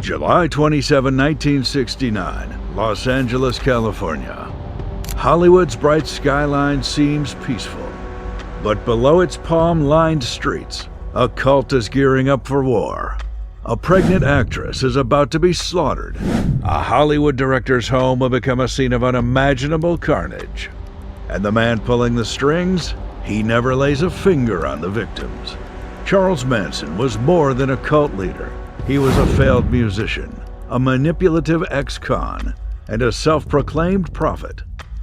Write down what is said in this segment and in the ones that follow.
July 27, 1969, Los Angeles, California. Hollywood's bright skyline seems peaceful, but below its palm-lined streets, a cult is gearing up for war. A pregnant actress is about to be slaughtered. A Hollywood director's home will become a scene of unimaginable carnage. And the man pulling the strings, he never lays a finger on the victims. Charles Manson was more than a cult leader. He was a failed musician, a manipulative ex-con, and a self-proclaimed prophet.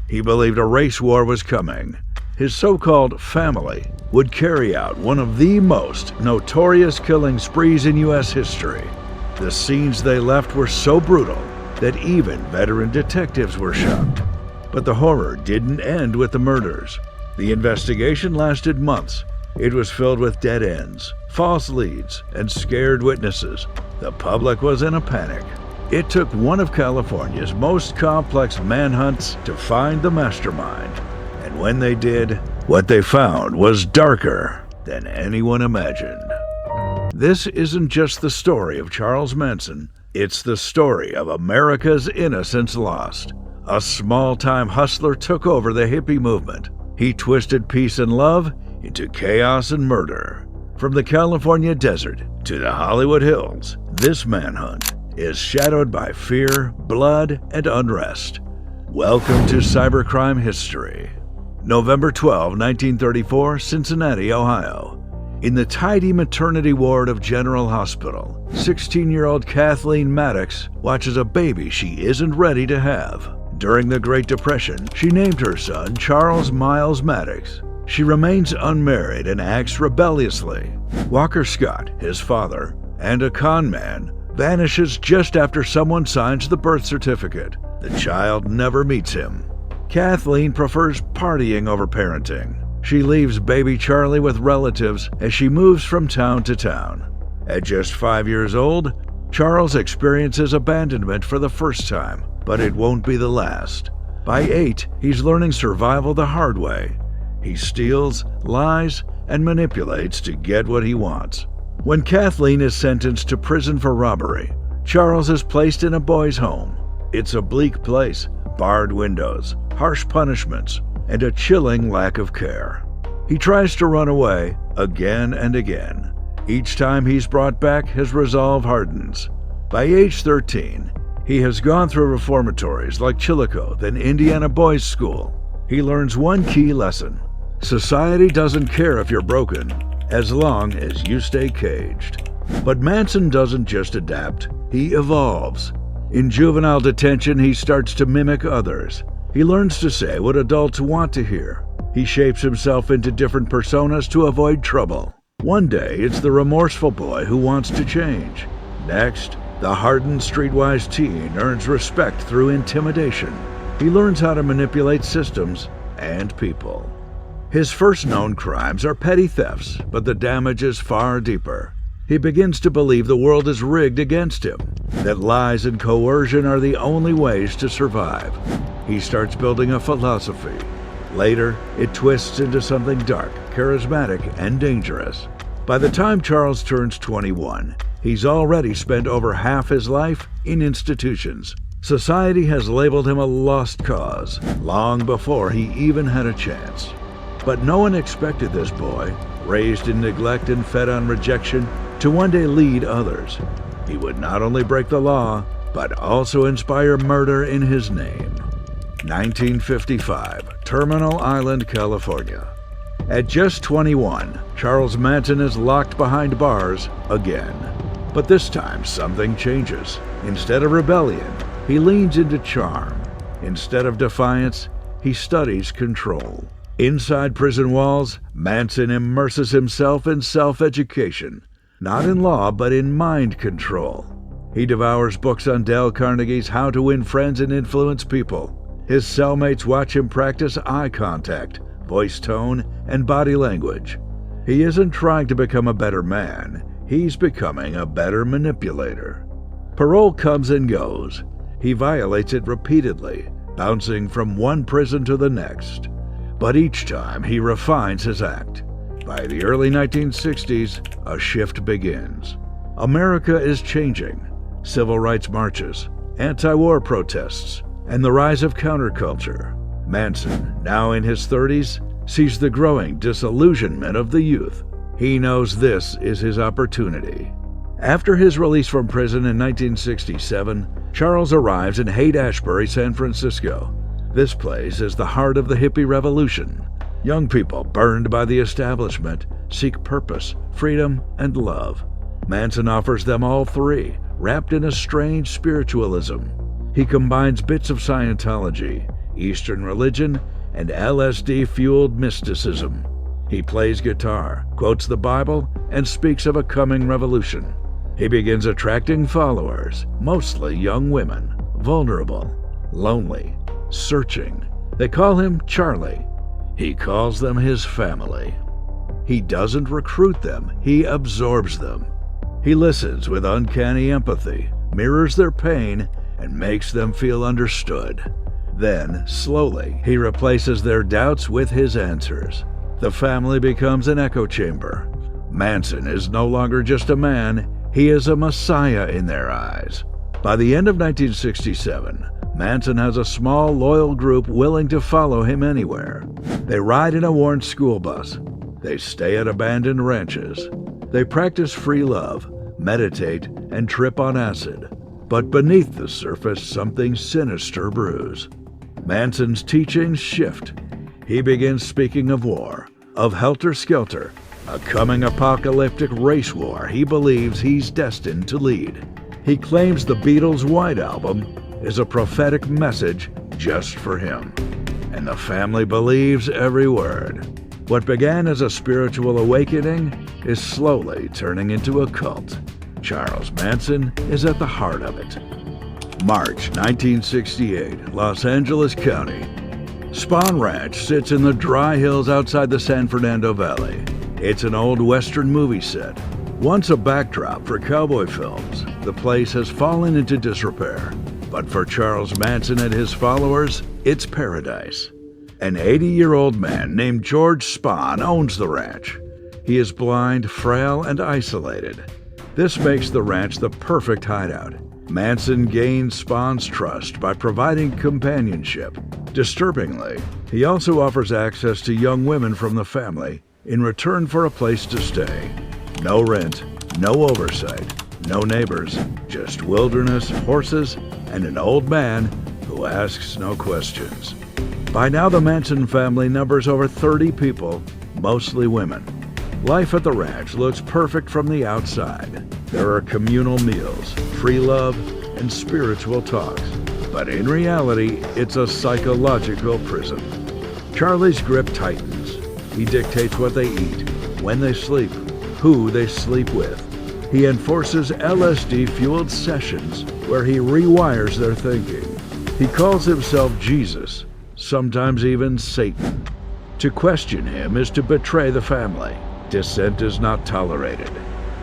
He believed a race war was coming. His so-called family would carry out one of the most notorious killing sprees in U.S. history. The scenes they left were so brutal that even veteran detectives were shocked. But the horror didn't end with the murders. The investigation lasted months. It was filled with dead ends, false leads, and scared witnesses. The public was in a panic. It took one of California's most complex manhunts to find the mastermind. And when they did, what they found was darker than anyone imagined. This isn't just the story of Charles Manson. It's the story of America's innocence lost. A small-time hustler took over the hippie movement. He twisted peace and love into chaos and murder. From the California desert to the Hollywood hills, this manhunt is shadowed by fear, blood, and unrest. Welcome to cybercrime history. November 12, 1934, Cincinnati, Ohio. In the tidy maternity ward of General Hospital, 16-year-old Kathleen Maddox watches a baby she isn't ready to have. During the Great Depression, she named her son Charles Miles Maddox. She remains unmarried and acts rebelliously. Walker Scott, his father, and a con man, vanishes just after someone signs the birth certificate. The child never meets him. Kathleen prefers partying over parenting. She leaves baby Charlie with relatives as she moves from town to town. At just 5 years old, Charles experiences abandonment for the first time, but it won't be the last. By 8, he's learning survival the hard way. He steals, lies, and manipulates to get what he wants. When Kathleen is sentenced to prison for robbery, Charles is placed in a boys' home. It's a bleak place, barred windows, harsh punishments, and a chilling lack of care. He tries to run away again and again. Each time he's brought back, his resolve hardens. By age 13, he has gone through reformatories like Chillicothe and Indiana Boys School. He learns one key lesson. Society doesn't care if you're broken, as long as you stay caged. But Manson doesn't just adapt, he evolves. In juvenile detention, he starts to mimic others. He learns to say what adults want to hear. He shapes himself into different personas to avoid trouble. One day, it's the remorseful boy who wants to change. Next, the hardened streetwise teen earns respect through intimidation. He learns how to manipulate systems and people. His first known crimes are petty thefts, but the damage is far deeper. He begins to believe the world is rigged against him, that lies and coercion are the only ways to survive. He starts building a philosophy. Later, it twists into something dark, charismatic, and dangerous. By the time Charles turns 21, he's already spent over half his life in institutions. Society has labeled him a lost cause, long before he even had a chance. But no one expected this boy, raised in neglect and fed on rejection, to one day lead others. He would not only break the law, but also inspire murder in his name. 1955, Terminal Island, California. At just 21, Charles Manson is locked behind bars again. But this time, something changes. Instead of rebellion, he leans into charm. Instead of defiance, he studies control. Inside prison walls, Manson immerses himself in self-education, not in law but in mind control. He devours books on Dale Carnegie's How to Win Friends and Influence People. His cellmates watch him practice eye contact, voice tone, and body language. He isn't trying to become a better man, he's becoming a better manipulator. Parole comes and goes. He violates it repeatedly, bouncing from one prison to the next. But each time he refines his act. By the early 1960s, a shift begins. America is changing. civil rights marches, anti-war protests, and the rise of counterculture. Manson, now in his 30s, sees the growing disillusionment of the youth. He knows this is his opportunity. After his release from prison in 1967, Charles arrives in Haight-Ashbury, San Francisco. This place is the heart of the hippie revolution. Young people burned by the establishment seek purpose, freedom, and love. Manson offers them all three, wrapped in a strange spiritualism. He combines bits of Scientology, Eastern religion, and LSD-fueled mysticism. He plays guitar, quotes the Bible, and speaks of a coming revolution. He begins attracting followers, mostly young women, vulnerable, lonely, searching. They call him Charlie. He calls them his family. He doesn't recruit them, he absorbs them. He listens with uncanny empathy, mirrors their pain, and makes them feel understood. Then, slowly, he replaces their doubts with his answers. The family becomes an echo chamber. Manson is no longer just a man, he is a messiah in their eyes. By the end of 1967, Manson has a small, loyal group willing to follow him anywhere. They ride in a worn school bus. They stay at abandoned ranches. They practice free love, meditate, and trip on acid. But beneath the surface, something sinister brews. Manson's teachings shift. He begins speaking of war, of helter-skelter, a coming apocalyptic race war he believes he's destined to lead. He claims the Beatles' White Album is a prophetic message just for him. And the family believes every word. What began as a spiritual awakening is slowly turning into a cult. Charles Manson is at the heart of it. March 1968, Los Angeles County. Spahn Ranch sits in the dry hills outside the San Fernando Valley. It's an old Western movie set. Once a backdrop for cowboy films, the place has fallen into disrepair. But for Charles Manson and his followers, it's paradise. An 80-year-old man named George Spahn owns the ranch. He is blind, frail, and isolated. This makes the ranch the perfect hideout. Manson gains Spahn's trust by providing companionship. Disturbingly, he also offers access to young women from the family in return for a place to stay. No rent, no oversight, no neighbors, just wilderness, horses, and an old man who asks no questions. By now, the Manson family numbers over 30 people, mostly women. Life at the ranch looks perfect from the outside. There are communal meals, free love, and spiritual talks. But in reality, it's a psychological prison. Charlie's grip tightens. He dictates what they eat, when they sleep, who they sleep with. He enforces LSD-fueled sessions where he rewires their thinking. He calls himself Jesus, sometimes even Satan. To question him is to betray the family. Dissent is not tolerated.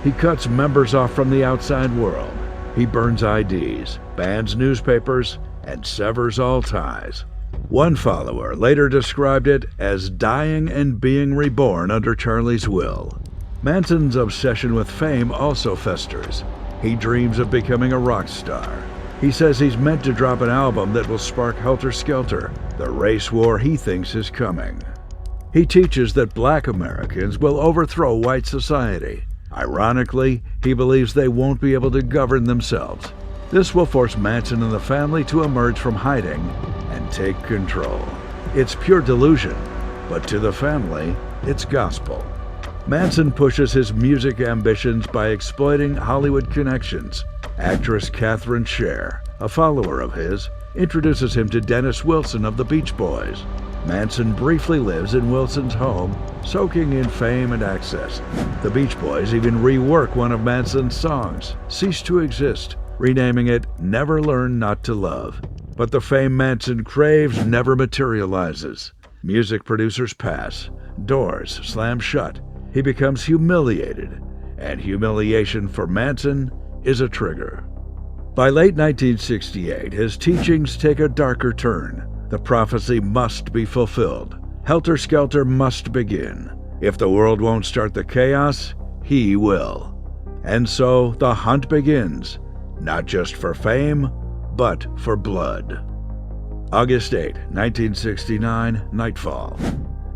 He cuts members off from the outside world. He burns IDs, bans newspapers, and severs all ties. One follower later described it as dying and being reborn under Charlie's will. Manson's obsession with fame also festers. He dreams of becoming a rock star. He says he's meant to drop an album that will spark helter-skelter, the race war he thinks is coming. He teaches that Black Americans will overthrow white society. Ironically, he believes they won't be able to govern themselves. This will force Manson and the family to emerge from hiding and take control. It's pure delusion, but to the family, it's gospel. Manson pushes his music ambitions by exploiting Hollywood connections. Actress Catherine Sher, a follower of his, introduces him to Dennis Wilson of the Beach Boys. Manson briefly lives in Wilson's home, soaking in fame and access. The Beach Boys even rework one of Manson's songs, Cease to Exist, renaming it Never Learn Not to Love. But the fame Manson craves never materializes. Music producers pass, doors slam shut. He becomes humiliated, and humiliation for Manson is a trigger. By late 1968, his teachings take a darker turn. The prophecy must be fulfilled. Helter-skelter must begin. If the world won't start the chaos, he will. And so the hunt begins. not just for fame, but for blood. August 8, 1969, nightfall.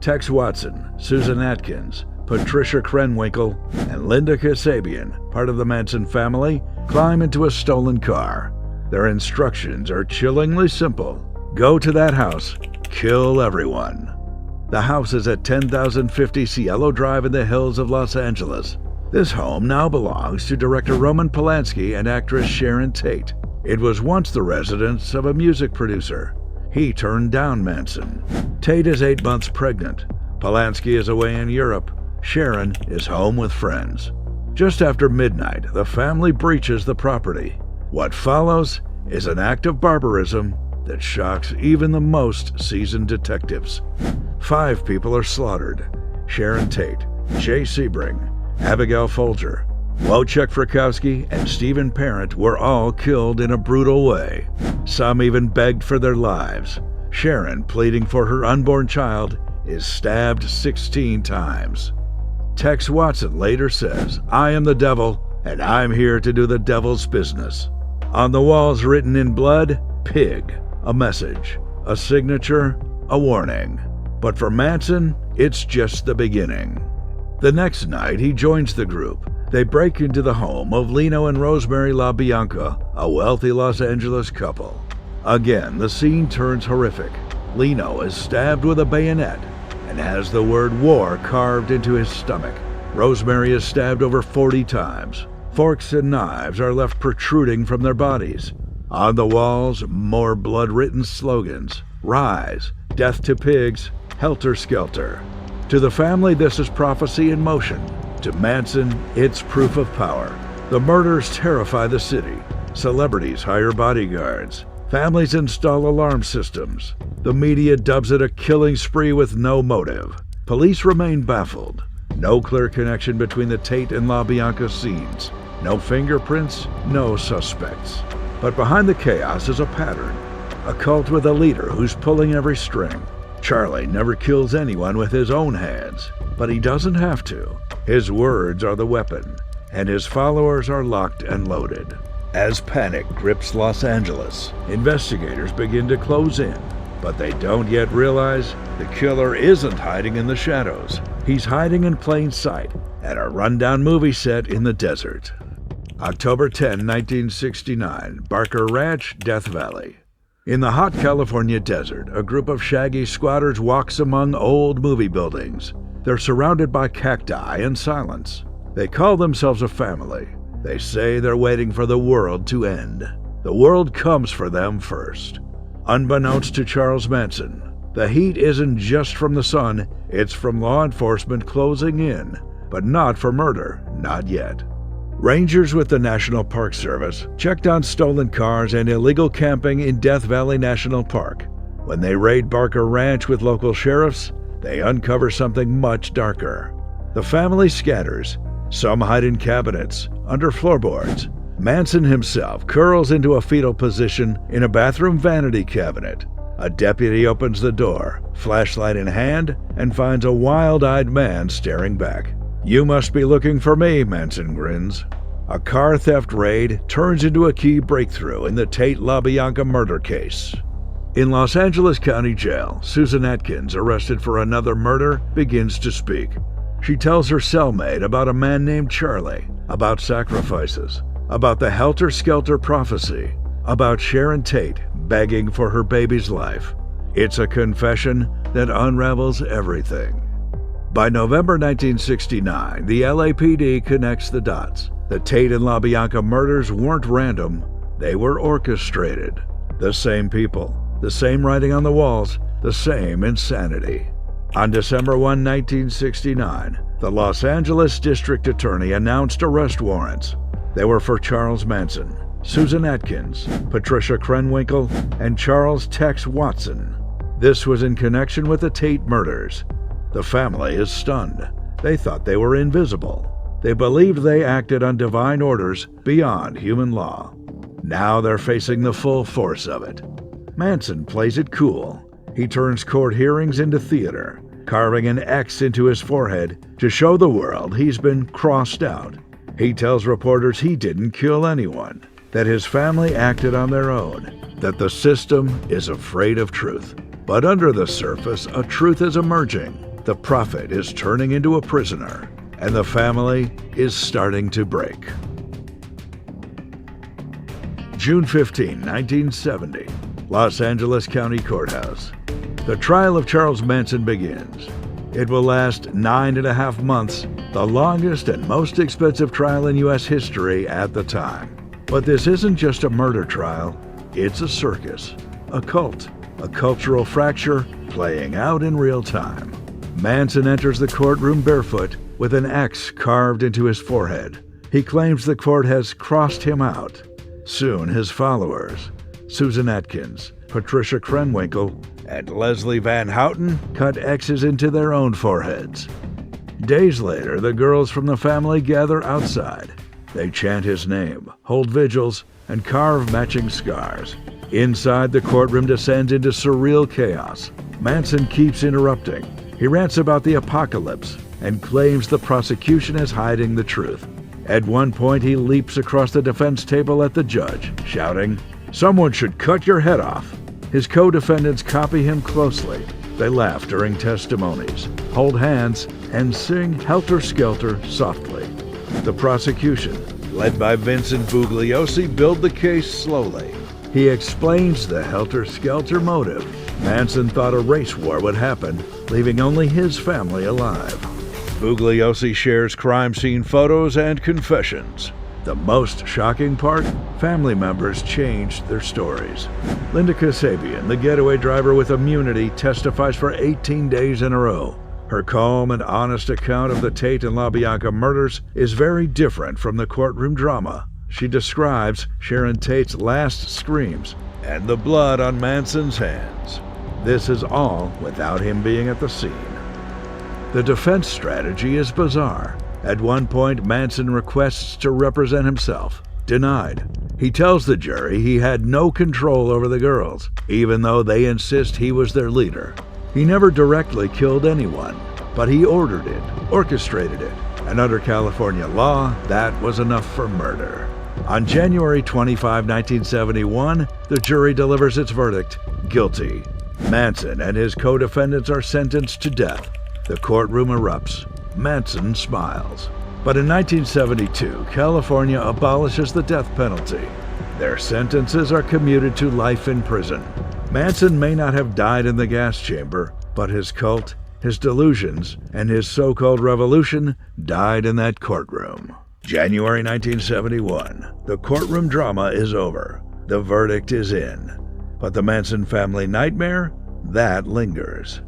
Tex Watson, Susan Atkins, Patricia Krenwinkel, and Linda Kasabian, part of the Manson family, climb into a stolen car. Their instructions are chillingly simple. Go to that house, kill everyone. The house is at 10,050 Cielo Drive in the hills of Los Angeles. This home now belongs to director Roman Polanski and actress Sharon Tate. It was once the residence of a music producer. He turned down Manson. Tate is 8 months pregnant. Polanski is away in Europe. Sharon is home with friends. Just after midnight, the family breaches the property. What follows is an act of barbarism that shocks even the most seasoned detectives. 5 people are slaughtered. Sharon Tate, Jay Sebring, Abigail Folger, Wojciech Frykowski, and Stephen Parent were all killed in a brutal way. Some even begged for their lives. Sharon, pleading for her unborn child, is stabbed 16 times. Tex Watson later says, "I am the devil, and I'm here to do the devil's business." On the walls written in blood, "Pig," a message, a signature, a warning. But for Manson, it's just the beginning. The next night, he joins the group. They break into the home of Lino and Rosemary LaBianca, a wealthy Los Angeles couple. Again, the scene turns horrific. Lino is stabbed with a bayonet and has the word war carved into his stomach. Rosemary is stabbed over 40 times. Forks and knives are left protruding from their bodies. On the walls, more blood-written slogans. Rise, death to pigs, helter skelter. To the family, this is prophecy in motion. To Manson, it's proof of power. The murders terrify the city. Celebrities hire bodyguards. Families install alarm systems. The media dubs it a killing spree with no motive. Police remain baffled. No clear connection between the Tate and LaBianca scenes. No fingerprints, no suspects. But behind the chaos is a pattern. A cult with a leader who's pulling every string. Charlie never kills anyone with his own hands, but he doesn't have to. His words are the weapon, and his followers are locked and loaded. As panic grips Los Angeles, investigators begin to close in, but they don't yet realize the killer isn't hiding in the shadows. He's hiding in plain sight at a rundown movie set in the desert. October 10, 1969, Barker Ranch, Death Valley. In the hot California desert, a group of shaggy squatters walks among old movie buildings. They're surrounded by cacti and silence. They call themselves a family. They say they're waiting for the world to end. The world comes for them first. Unbeknownst to Charles Manson, the heat isn't just from the sun, it's from law enforcement closing in, but not for murder, not yet. Rangers with the National Park Service checked on stolen cars and illegal camping in Death Valley National Park. When they raid Barker Ranch with local sheriffs, they uncover something much darker. The family scatters. Some hide in cabinets, under floorboards. Manson himself curls into a fetal position in a bathroom vanity cabinet. A deputy opens the door, flashlight in hand, and finds a wild-eyed man staring back. "You must be looking for me," Manson grins. A car theft raid turns into a key breakthrough in the Tate-LaBianca murder case. In Los Angeles County Jail, Susan Atkins, arrested for another murder, begins to speak. She tells her cellmate about a man named Charlie, about sacrifices, about the helter-skelter prophecy, about Sharon Tate begging for her baby's life. It's a confession that unravels everything. By November 1969, the LAPD connects the dots. The Tate and LaBianca murders weren't random, they were orchestrated. The same people, the same writing on the walls, the same insanity. On December 1, 1969, the Los Angeles District Attorney announced arrest warrants. They were for Charles Manson, Susan Atkins, Patricia Krenwinkel, and Charles Tex Watson. This was in connection with the Tate murders. The family is stunned. They thought they were invisible. They believed they acted on divine orders beyond human law. Now they're facing the full force of it. Manson plays it cool. He turns court hearings into theater, carving an X into his forehead to show the world he's been crossed out. He tells reporters he didn't kill anyone. that his family acted on their own, that the system is afraid of truth. But under the surface, a truth is emerging. The prophet is turning into a prisoner, and the family is starting to break. June 15, 1970, Los Angeles County Courthouse. The trial of Charles Manson begins. It will last 9.5 months, the longest and most expensive trial in U.S. history at the time. But this isn't just a murder trial, it's a circus, a cult, a cultural fracture playing out in real time. Manson enters the courtroom barefoot with an X carved into his forehead. He claims the court has crossed him out. Soon his followers, Susan Atkins, Patricia Krenwinkel, and Leslie Van Houten, cut X's into their own foreheads. Days later, the girls from the family gather outside. They chant his name, hold vigils, and carve matching scars. Inside, the courtroom descends into surreal chaos. Manson keeps interrupting. He rants about the apocalypse and claims the prosecution is hiding the truth. At one point, he leaps across the defense table at the judge, shouting, "Someone should cut your head off." His co-defendants copy him closely. They laugh during testimonies, hold hands, and sing Helter Skelter softly. The prosecution, led by Vincent Bugliosi, build the case slowly. He explains the Helter Skelter motive. Manson thought a race war would happen, leaving only his family alive. Bugliosi shares crime scene photos and confessions. The most shocking part? Family members changed their stories. Linda Kasabian, the getaway driver with immunity, testifies for 18 days in a row. Her calm and honest account of the Tate-LaBianca murders is very different from the courtroom drama. She describes Sharon Tate's last screams and the blood on Manson's hands. This is all without him being at the scene. The defense strategy is bizarre. At one point, Manson requests to represent himself. Denied. He tells the jury he had no control over the girls, even though they insist he was their leader. He never directly killed anyone, but he ordered it, orchestrated it, and under California law, that was enough for murder. On January 25, 1971, the jury delivers its verdict, guilty. Manson and his co-defendants are sentenced to death. The courtroom erupts. Manson smiles. But in 1972, California abolishes the death penalty. Their sentences are commuted to life in prison. Manson may not have died in the gas chamber, but his cult, his delusions, and his so-called revolution died in that courtroom. January 1971. The courtroom drama is over. The verdict is in. But the Manson family nightmare? That lingers.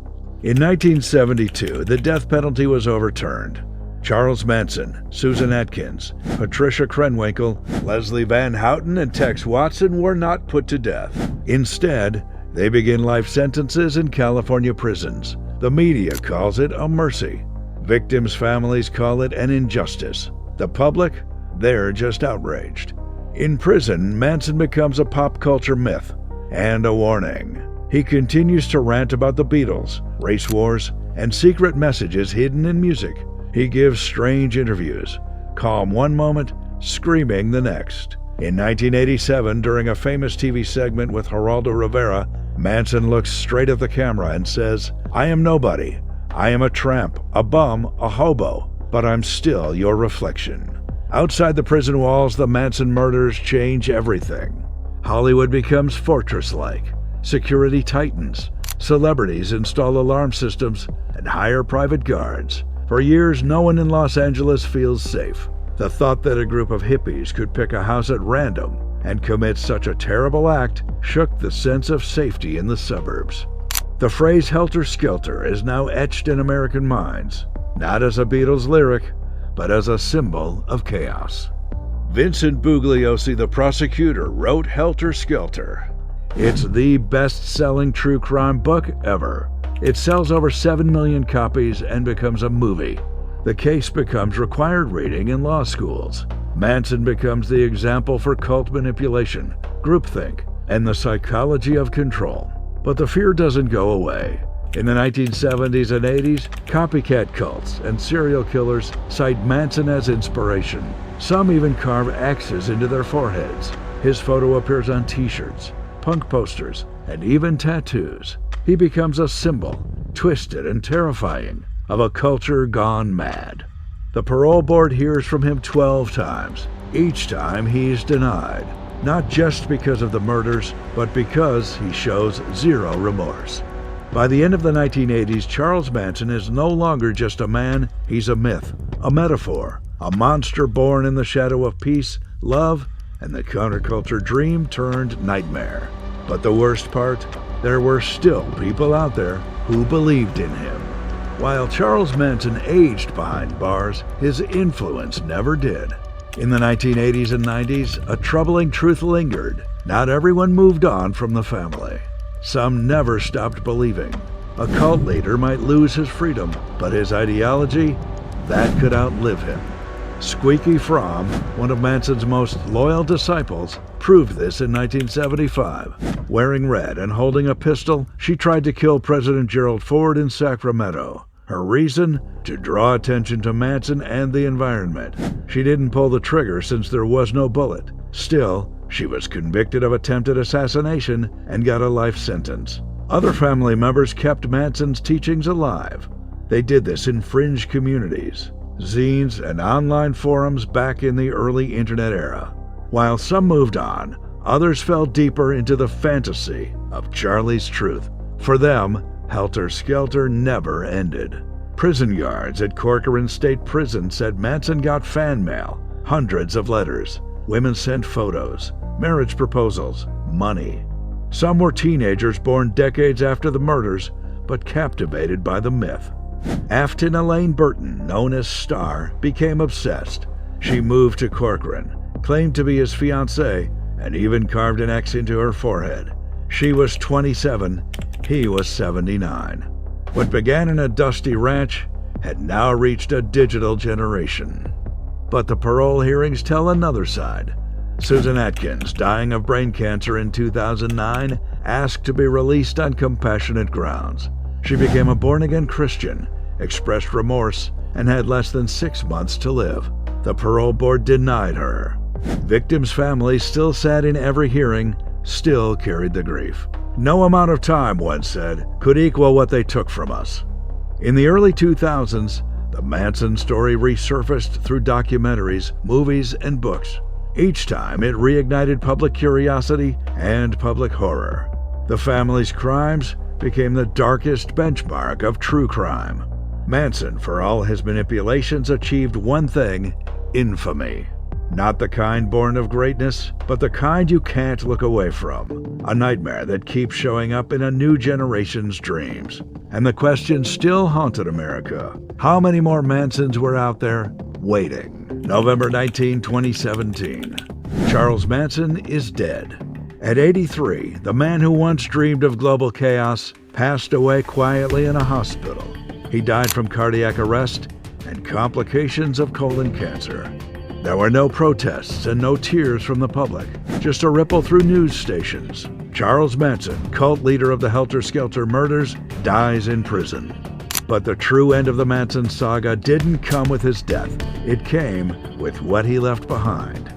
In 1972, the death penalty was overturned. Charles Manson, Susan Atkins, Patricia Krenwinkel, Leslie Van Houten, and Tex Watson were not put to death. Instead, they begin life sentences in California prisons. The media calls it a mercy. Victims' families call it an injustice. The public? They're just outraged. In prison, Manson becomes a pop culture myth and a warning. He continues to rant about the Beatles, race wars, and secret messages hidden in music. He gives strange interviews, calm one moment, screaming the next. In 1987, during a famous TV segment with Geraldo Rivera, Manson looks straight at the camera and says, "I am nobody. I am a tramp, a bum, a hobo, but I'm still your reflection." Outside the prison walls, the Manson murders change everything. Hollywood becomes fortress-like. Security tightens. Celebrities install alarm systems and hire private guards. For years, no one in Los Angeles feels safe. The thought that a group of hippies could pick a house at random and commit such a terrible act shook the sense of safety in the suburbs. The phrase helter skelter is now etched in American minds, not as a Beatles lyric, but as a symbol of chaos. Vincent Bugliosi, the prosecutor, wrote Helter Skelter. It's the best-selling true crime book ever. It sells over 7 million copies and becomes a movie. The case becomes required reading in law schools. Manson becomes the example for cult manipulation, groupthink, and the psychology of control. But the fear doesn't go away. In the 1970s and 80s, copycat cults and serial killers cite Manson as inspiration. Some even carve X's into their foreheads. His photo appears on t-shirts, punk posters, and even tattoos. He becomes a symbol, twisted and terrifying, of a culture gone mad. The parole board hears from him 12 times. Each time he's denied, not just because of the murders, but because he shows zero remorse. By the end of the 1980s, Charles Manson is no longer just a man, he's a myth, a metaphor, a monster born in the shadow of peace, love, and the counterculture dream turned nightmare. But the worst part, there were still people out there who believed in him. While Charles Manson aged behind bars, his influence never did. In the 1980s and 90s, a troubling truth lingered. Not everyone moved on from the family. Some never stopped believing. A cult leader might lose his freedom, but his ideology, that could outlive him. Squeaky Fromm, one of Manson's most loyal disciples, proved this in 1975. Wearing red and holding a pistol, she tried to kill President Gerald Ford in Sacramento. Her reason? To draw attention to Manson and the environment. She didn't pull the trigger since there was no bullet. Still, she was convicted of attempted assassination and got a life sentence. Other family members kept Manson's teachings alive. They did this in fringe communities, zines, and online forums back in the early internet era. While some moved on, others fell deeper into the fantasy of Charlie's truth. For them, Helter Skelter never ended. Prison guards at Corcoran State Prison said Manson got fan mail, hundreds of letters. Women sent photos, marriage proposals, money. Some were teenagers born decades after the murders, but captivated by the myth. Afton Elaine Burton, known as Star, became obsessed. She moved to Corcoran, claimed to be his fiancée, and even carved an X into her forehead. She was 27, he was 79. What began in a dusty ranch had now reached a digital generation. But the parole hearings tell another side. Susan Atkins, dying of brain cancer in 2009, asked to be released on compassionate grounds. She became a born-again Christian, expressed remorse, and had less than 6 months to live. The parole board denied her. Victims' families still sat in every hearing, still carried the grief. No amount of time, one said, could equal what they took from us. In the early 2000s, the Manson story resurfaced through documentaries, movies, and books. Each time, it reignited public curiosity and public horror. The family's crimes became the darkest benchmark of true crime. Manson, for all his manipulations, achieved one thing: infamy. Not the kind born of greatness, but the kind you can't look away from. A nightmare that keeps showing up in a new generation's dreams. And the question still haunted America. How many more Mansons were out there waiting? November 19, 2017. Charles Manson is dead. At 83, the man who once dreamed of global chaos passed away quietly in a hospital. He died from cardiac arrest and complications of colon cancer. There were no protests and no tears from the public, just a ripple through news stations. Charles Manson, cult leader of the Helter Skelter murders, dies in prison. But the true end of the Manson saga didn't come with his death. It came with what he left behind.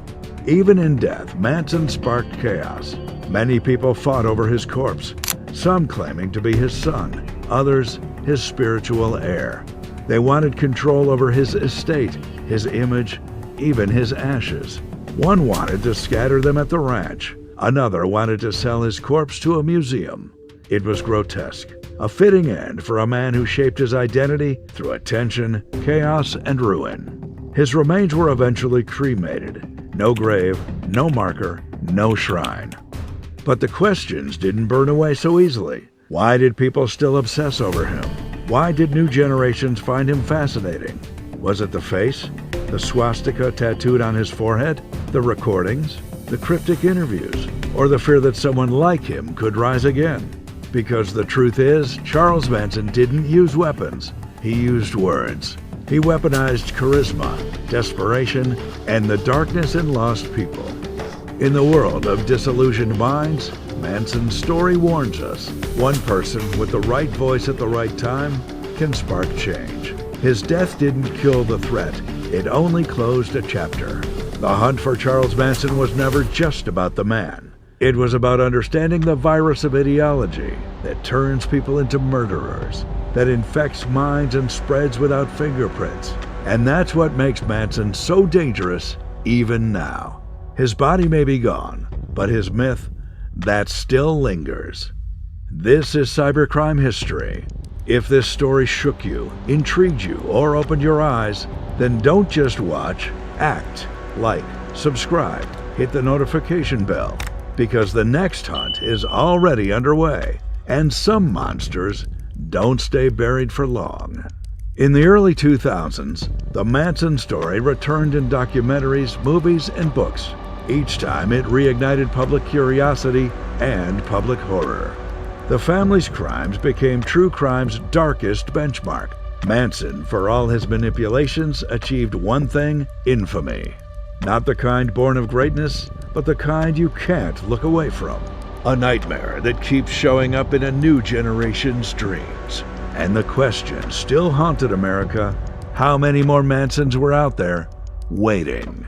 Even in death, Manson sparked chaos. Many people fought over his corpse, some claiming to be his son, others his spiritual heir. They wanted control over his estate, his image, even his ashes. One wanted to scatter them at the ranch. Another wanted to sell his corpse to a museum. It was grotesque, a fitting end for a man who shaped his identity through attention, chaos, and ruin. His remains were eventually cremated. No grave, no marker, no shrine. But the questions didn't burn away so easily. Why did people still obsess over him? Why did new generations find him fascinating? Was it the face? The swastika tattooed on his forehead? The recordings? The cryptic interviews? Or the fear that someone like him could rise again? Because the truth is, Charles Manson didn't use weapons. He used words. He weaponized charisma, desperation, and the darkness in lost people. In the world of disillusioned minds, Manson's story warns us. One person with the right voice at the right time can spark change. His death didn't kill the threat. It only closed a chapter. The hunt for Charles Manson was never just about the man. It was about understanding the virus of ideology that turns people into murderers, that infects minds and spreads without fingerprints. And that's what makes Manson so dangerous even now. His body may be gone, but his myth, that still lingers. This is Cybercrime History. If this story shook you, intrigued you, or opened your eyes, then don't just watch, act, like, subscribe, hit the notification bell, because the next hunt is already underway, and some monsters don't stay buried for long. In the early 2000s, the Manson story returned in documentaries, movies, and books. Each time it reignited public curiosity and public horror. The family's crimes became true crime's darkest benchmark. Manson, for all his manipulations, achieved one thing: infamy. Not the kind born of greatness, but the kind you can't look away from. A nightmare that keeps showing up in a new generation's dreams. And the question still haunted America: how many more Mansons were out there waiting?